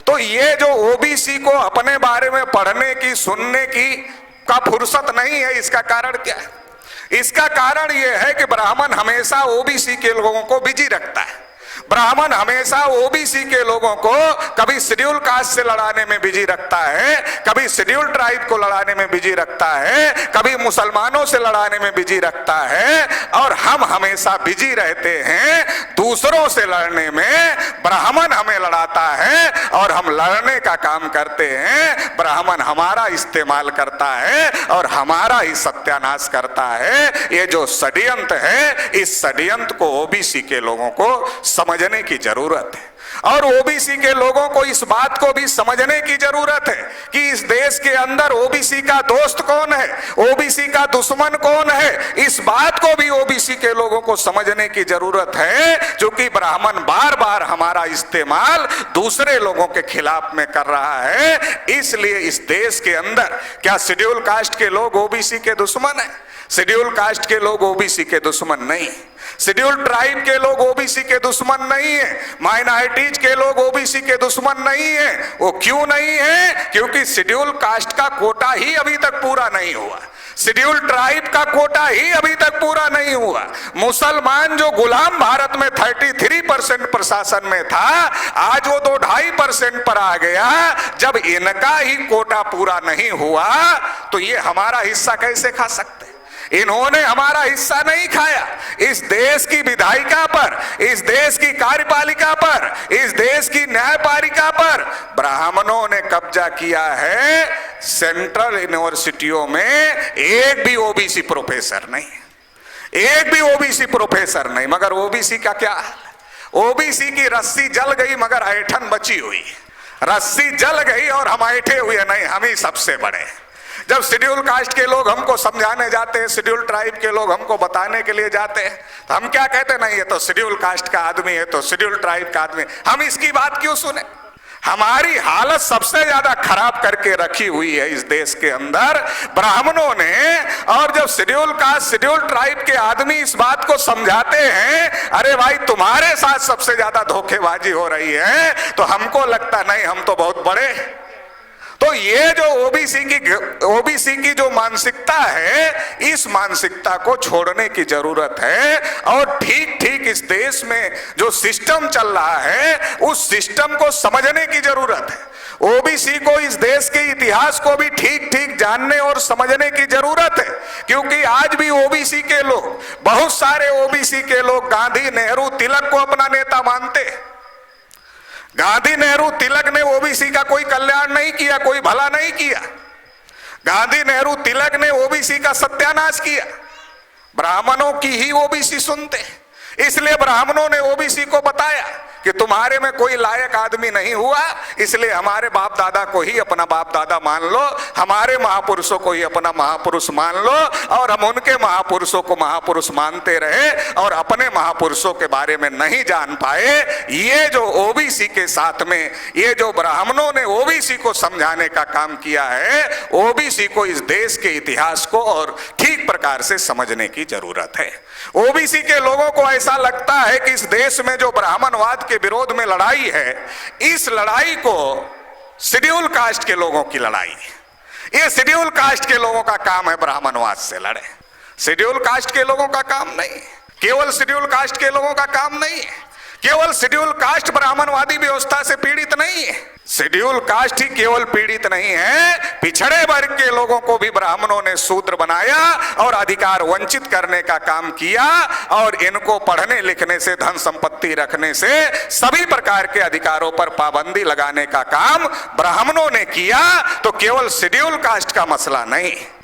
तो ये जो ओबीसी को अपने बारे में पढ़ने की, सुनने की का फुर्सत नहीं है, इसका कारण क्या है? इसका कारण यह है कि ब्राह्मण हमेशा ओबीसी के लोगों को बिजी रखता है। ब्राह्मण हमेशा ओबीसी के लोगों को कभी शेड्यूल कास्ट से लड़ाने में बिजी रखता है, कभी शेड्यूल ट्राइब को लड़ाने में बिजी रखता है, कभी मुसलमानों से लड़ाने में बिजी रखता है, और हम हमेशा बिजी रहते हैं दूसरों से लड़ने में। ब्राह्मण हमें लड़ाता है और हम लड़ने का काम करते हैं, ब्राह्मण हमारा इस्तेमाल करता है और हमारा ही सत्यानाश करता है। ये जो षड्यंत्र है, इस षड्यंत्र को ओबीसी के लोगों को समझने की जरूरत है, और ओबीसी के लोगों को इस बात को भी समझने की जरूरत है कि इस देश के अंदर ओबीसी का दोस्त कौन है, ओबीसी का दुश्मन कौन है। इस बात को भी ओबीसी के लोगों को समझने की जरूरत है, क्योंकि ब्राह्मण बार बार हमारा इस्तेमाल दूसरे लोगों के खिलाफ में कर रहा है। इसलिए इस देश के अंदर क्या शेड्यूल कास्ट के लोग ओबीसी के दुश्मन है? शेड्यूल कास्ट के लोग ओबीसी के दुश्मन नहीं, शेड्यूल ट्राइब के लोग ओबीसी के दुश्मन नहीं है, माइनॉरिटीज के लोग ओबीसी के दुश्मन नहीं है। वो क्यों नहीं है? क्योंकि शेड्यूल कास्ट का कोटा ही अभी तक पूरा नहीं हुआ, शेड्यूल ट्राइब का कोटा ही अभी तक पूरा नहीं हुआ। मुसलमान जो गुलाम भारत में 33% प्रशासन में था, आज वो 2-2.5% पर आ गया। जब इनका ही कोटा पूरा नहीं हुआ तो ये हमारा हिस्सा कैसे खा सकते? इन्होंने हमारा हिस्सा नहीं खाया। इस देश की विधायिका पर, इस देश की कार्यपालिका पर, इस देश की न्यायपालिका पर ब्राह्मणों ने कब्जा किया है। सेंट्रल यूनिवर्सिटियों में एक भी ओबीसी प्रोफेसर नहीं, एक भी ओबीसी प्रोफेसर नहीं। मगर ओबीसी का क्या हाल? ओबीसी की रस्सी जल गई मगर ऐठन बची हुई। रस्सी जल गई और हम ऐठे हुए नहीं, हम ही सबसे बड़े। जब शेड्यूल कास्ट के लोग हमको समझाने जाते हैं, शेड्यूल ट्राइब के लोग हमको बताने के लिए जाते हैं, तो हम क्या कहते हैं? नहीं, ये तो शेड्यूल कास्ट का आदमी है, तो शेड्यूल ट्राइब का आदमी। हम इसकी बात क्यों सुने? हमारी हालत सबसे ज्यादा खराब करके रखी हुई है इस देश के अंदर ब्राह्मणों ने। और जब शेड्यूल कास्ट, शेड्यूल ट्राइब के आदमी इस बात को समझाते हैं, अरे भाई तुम्हारे साथ सबसे ज्यादा धोखेबाजी हो रही है, तो हमको लगता नहीं, हम तो बहुत बड़े। तो ये जो ओबीसी की जो मानसिकता है, इस मानसिकता को छोड़ने की जरूरत है। और ठीक ठीक इस देश में जो सिस्टम चल रहा है, उस सिस्टम को समझने की जरूरत है। ओबीसी को इस देश के इतिहास को भी ठीक ठीक जानने और समझने की जरूरत है, क्योंकि आज भी ओबीसी के लोग, बहुत सारे ओबीसी के लोग गांधी, नेहरू, तिलक को अपना नेता मानते हैं। गांधी, नेहरू, तिलक ने ओबीसी का कोई कल्याण नहीं किया, कोई भला नहीं किया। गांधी, नेहरू, तिलक ने ओबीसी का सत्यानाश किया। ब्राह्मणों की ही ओबीसी सुनते, इसलिए ब्राह्मणों ने ओबीसी को बताया कि तुम्हारे में कोई लायक आदमी नहीं हुआ, इसलिए हमारे बाप दादा को ही अपना बाप दादा मान लो, हमारे महापुरुषों को ही अपना महापुरुष मान लो। और हम उनके महापुरुषों को महापुरुष मानते रहे और अपने महापुरुषों के बारे में नहीं जान पाए। ये जो ओबीसी के साथ में, ये जो ब्राह्मणों ने ओबीसी को समझाने का काम किया है, ओबीसी को इस देश के इतिहास को और ठीक प्रकार से समझने की जरूरत है। ओबीसी के लोगों को ऐसा लगता है कि इस देश में जो ब्राह्मणवाद के विरोध में लड़ाई है, इस लड़ाई को शेड्यूल कास्ट के लोगों की लड़ाई है। ये शेड्यूल कास्ट के लोगों का काम है ब्राह्मणवाद से लड़े। शेड्यूल कास्ट के लोगों का काम नहीं, केवल शेड्यूल कास्ट के लोगों का काम नहीं है। केवल शेड्यूल कास्ट ब्राह्मणवादी व्यवस्था से पीड़ित नहीं है। शेड्यूल कास्ट ही केवल पीड़ित नहीं है, पिछड़े वर्ग के लोगों को भी ब्राह्मणों ने शूद्र बनाया और अधिकार वंचित करने का काम किया। और इनको पढ़ने लिखने से, धन संपत्ति रखने से, सभी प्रकार के अधिकारों पर पाबंदी लगाने का काम ब्राह्मणों ने किया। तो केवल शेड्यूल कास्ट का मसला नहीं।